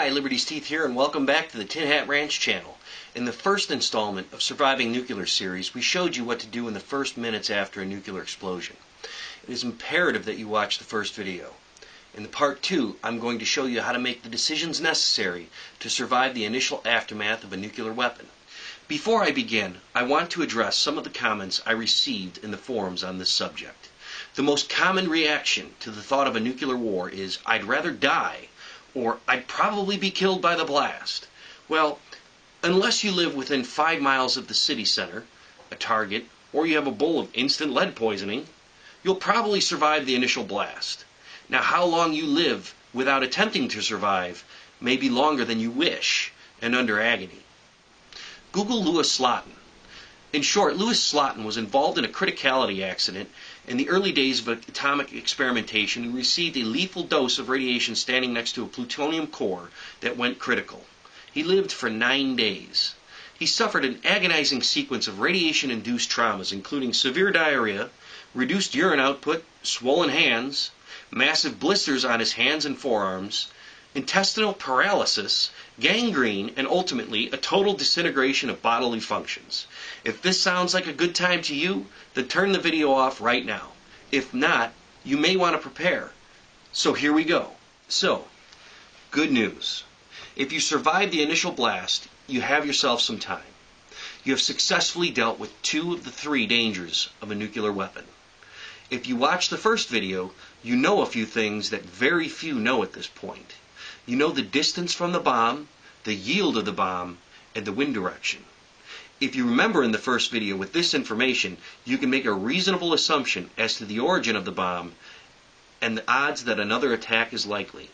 Hi, Liberty's Teeth here, and welcome back to the Tin Hat Ranch channel. In the first installment of Surviving Nuclear series, we showed you what to do in the first minutes after a nuclear explosion. It is imperative that you watch the first video. In the part 2, I'm going to show you how to make the decisions necessary to survive the initial aftermath of a nuclear weapon. Before I begin, I want to address some of the comments I received in the forums on this subject. The most common reaction to the thought of a nuclear war is, "I'd rather die," or "I'd probably be killed by the blast." Well, unless you live within 5 miles of the city center, a target, or you have a bowl of instant lead poisoning, you'll probably survive the initial blast. Now, how long you live without attempting to survive may be longer than you wish and under agony. Google Louis Slotin. In short, Louis Slotin was involved in a criticality accident in the early days of atomic experimentation and received a lethal dose of radiation standing next to a plutonium core that went critical. He lived for 9 days. He suffered an agonizing sequence of radiation-induced traumas, including severe diarrhea, reduced urine output, swollen hands, massive blisters on his hands and forearms, intestinal paralysis, gangrene, and ultimately a total disintegration of bodily functions. If this sounds like a good time to you, then turn the video off right now. If not, you may want to prepare. So here we go. So, good news. If you survive the initial blast, you have yourself some time. You have successfully dealt with 2 of the 3 dangers of a nuclear weapon. If you watch the first video, you know a few things that very few know at this point. You know the distance from the bomb, the yield of the bomb, and the wind direction. If you remember in the first video with this information, you can make a reasonable assumption as to the origin of the bomb and the odds that another attack is likely.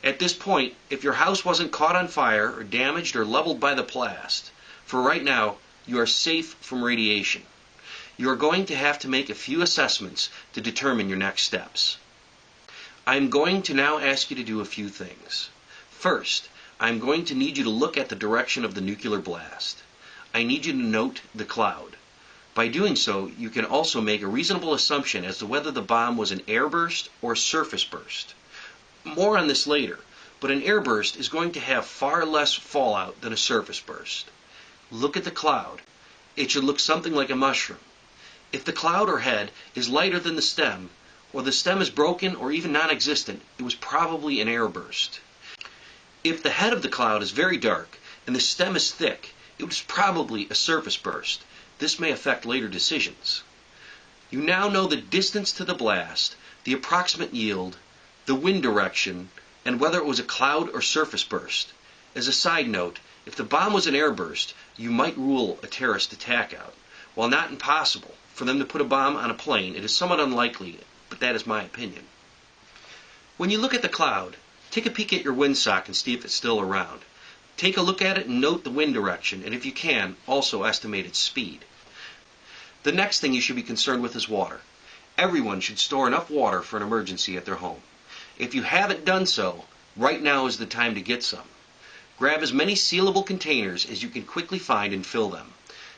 At this point, if your house wasn't caught on fire or damaged or leveled by the blast, for right now, you are safe from radiation. You are going to have to make a few assessments to determine your next steps. I am going to now ask you to do a few things. First, I am going to need you to look at the direction of the nuclear blast. I need you to note the cloud. By doing so, you can also make a reasonable assumption as to whether the bomb was an airburst or a surface burst. More on this later, but an airburst is going to have far less fallout than a surface burst. Look at the cloud. It should look something like a mushroom. If the cloud or head is lighter than the stem, or the stem is broken or even non-existent, it was probably an airburst. If the head of the cloud is very dark and the stem is thick, it was probably a surface burst. This may affect later decisions. You now know the distance to the blast, the approximate yield, the wind direction, and whether it was a cloud or surface burst. As a side note, if the bomb was an airburst, you might rule a terrorist attack out. While not impossible for them to put a bomb on a plane, it is somewhat unlikely, but that is my opinion. When you look at the cloud, take a peek at your windsock and see if it's still around. Take a look at it and note the wind direction, and if you can, also estimate its speed. The next thing you should be concerned with is water. Everyone should store enough water for an emergency at their home. If you haven't done so, right now is the time to get some. Grab as many sealable containers as you can quickly find and fill them.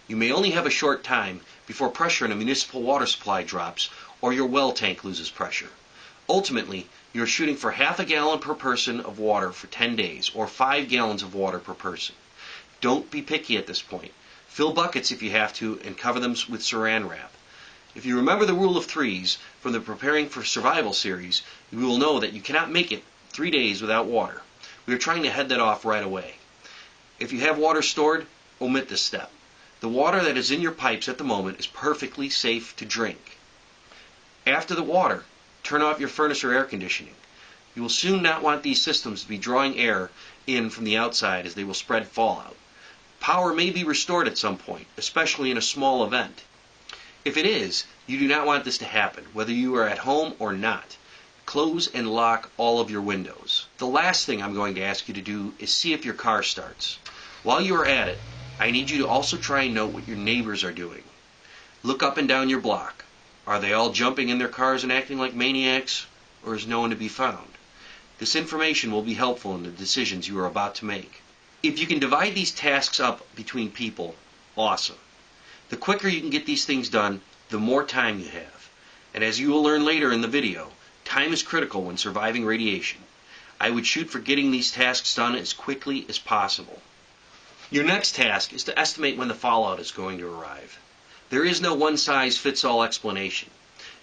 You may only have a short time before pressure in a municipal water supply drops or your well tank loses pressure. Ultimately, you are shooting for half a gallon per person of water for 10 days, or 5 gallons of water per person. Don't be picky at this point. Fill buckets if you have to and cover them with saran wrap. If you remember the rule of 3s from the Preparing for Survival series, you will know that you cannot make it 3 days without water. We are trying to head that off right away. If you have water stored, omit this step. The water that is in your pipes at the moment is perfectly safe to drink. After the water, turn off your furnace or air conditioning. You will soon not want these systems to be drawing air in from the outside as they will spread fallout. Power may be restored at some point, especially in a small event. If it is, you do not want this to happen, whether you are at home or not. Close and lock all of your windows. The last thing I'm going to ask you to do is see if your car starts. While you are at it, I need you to also try and note what your neighbors are doing. Look up and down your block. Are they all jumping in their cars and acting like maniacs, or is no one to be found? This information will be helpful in the decisions you are about to make. If you can divide these tasks up between people, awesome. The quicker you can get these things done, the more time you have. And as you will learn later in the video, time is critical when surviving radiation. I would shoot for getting these tasks done as quickly as possible. Your next task is to estimate when the fallout is going to arrive. There is no one-size-fits-all explanation.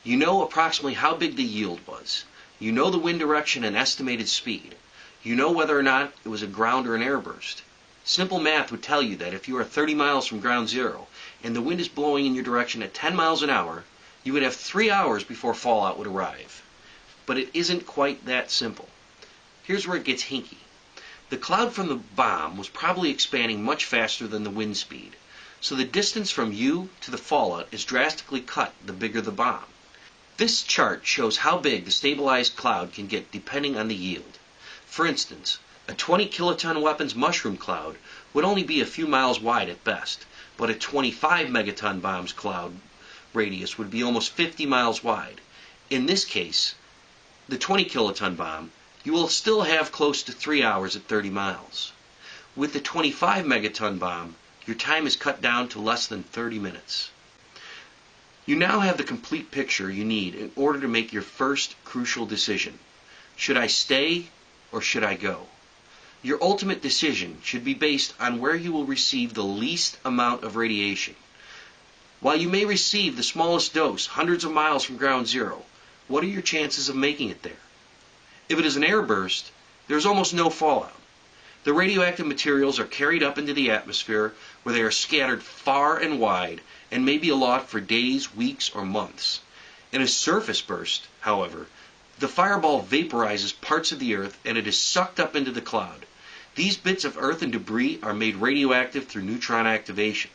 You know approximately how big the yield was. You know the wind direction and estimated speed. You know whether or not it was a ground or an airburst. Simple math would tell you that if you are 30 miles from ground zero and the wind is blowing in your direction at 10 miles an hour, you would have 3 hours before fallout would arrive. But it isn't quite that simple. Here's where it gets hinky. The cloud from the bomb was probably expanding much faster than the wind speed, so the distance from you to the fallout is drastically cut the bigger the bomb. This chart shows how big the stabilized cloud can get depending on the yield. For instance, a 20 kiloton weapons mushroom cloud would only be a few miles wide at best, but a 25 megaton bomb's cloud radius would be almost 50 miles wide. In this case, the 20 kiloton bomb, you will still have close to 3 hours at 30 miles. With the 25 megaton bomb, your time is cut down to less than 30 minutes. You now have the complete picture you need in order to make your first crucial decision. Should I stay or should I go? Your ultimate decision should be based on where you will receive the least amount of radiation. While you may receive the smallest dose hundreds of miles from ground zero, what are your chances of making it there? If it is an airburst, there is almost no fallout. The radioactive materials are carried up into the atmosphere where they are scattered far and wide and may be aloft for days, weeks, or months. In a surface burst, however, the fireball vaporizes parts of the earth and it is sucked up into the cloud. These bits of earth and debris are made radioactive through neutron activation.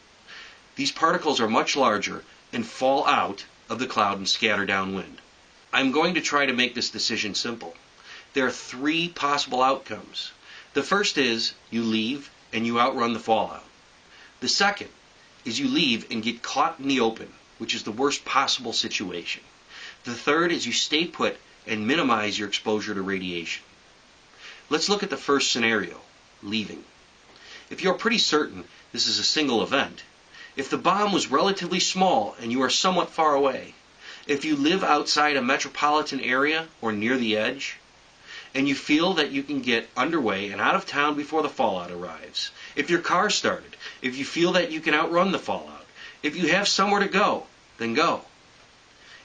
These particles are much larger and fall out of the cloud and scatter downwind. I'm going to try to make this decision simple. There are 3 possible outcomes. The first is you leave and you outrun the fallout. The second is you leave and get caught in the open, which is the worst possible situation. The third is you stay put and minimize your exposure to radiation. Let's look at the first scenario, leaving. If you're pretty certain this is a single event, if the bomb was relatively small and you are somewhat far away, if you live outside a metropolitan area or near the edge, and you feel that you can get underway and out of town before the fallout arrives, if your car started, if you feel that you can outrun the fallout, if you have somewhere to go, then go.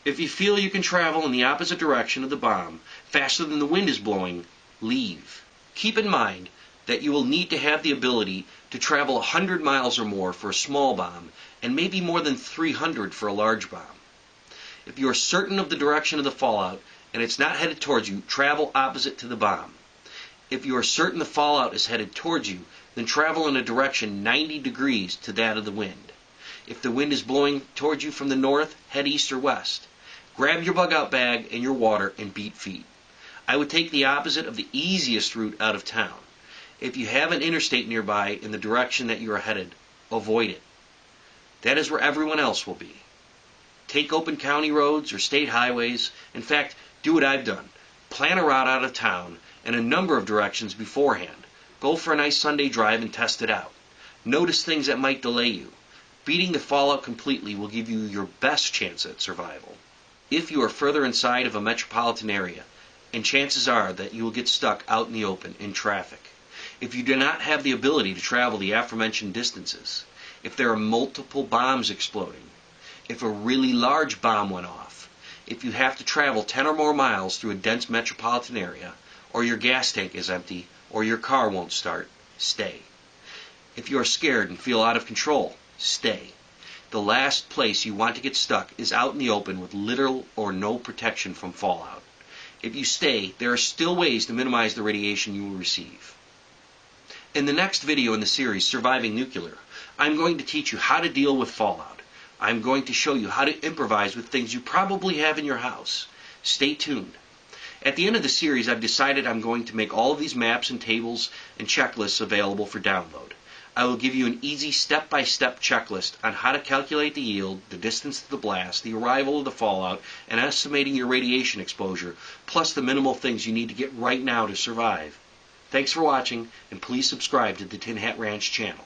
If you feel you can travel in the opposite direction of the bomb faster than the wind is blowing, leave. Keep in mind that you will need to have the ability to travel 100 miles or more for a small bomb and maybe more than 300 for a large bomb. If you are certain of the direction of the fallout and it's not headed towards you, travel opposite to the bomb. If you are certain the fallout is headed towards you, then travel in a direction 90 degrees to that of the wind. If the wind is blowing towards you from the north, head east or west. Grab your bug-out bag and your water and beat feet. I would take the opposite of the easiest route out of town. If you have an interstate nearby in the direction that you are headed, avoid it. That is where everyone else will be. Take open county roads or state highways. In fact, do what I've done. Plan a route out of town and a number of directions beforehand. Go for a nice Sunday drive and test it out. Notice things that might delay you. Beating the fallout completely will give you your best chance at survival. If you are further inside of a metropolitan area, and chances are that you will get stuck out in the open in traffic. If you do not have the ability to travel the aforementioned distances, if there are multiple bombs exploding, if a really large bomb went off, if you have to travel 10 or more miles through a dense metropolitan area, or your gas tank is empty, or your car won't start, stay. If you are scared and feel out of control, stay. The last place you want to get stuck is out in the open with little or no protection from fallout. If you stay, there are still ways to minimize the radiation you will receive. In the next video in the series, Surviving Nuclear, I'm going to teach you how to deal with fallout. I'm going to show you how to improvise with things you probably have in your house. Stay tuned. At the end of the series, I've decided I'm going to make all of these maps and tables and checklists available for download. I will give you an easy step-by-step checklist on how to calculate the yield, the distance to the blast, the arrival of the fallout, and estimating your radiation exposure, plus the minimal things you need to get right now to survive. Thanks for watching, and please subscribe to the Tin Hat Ranch channel.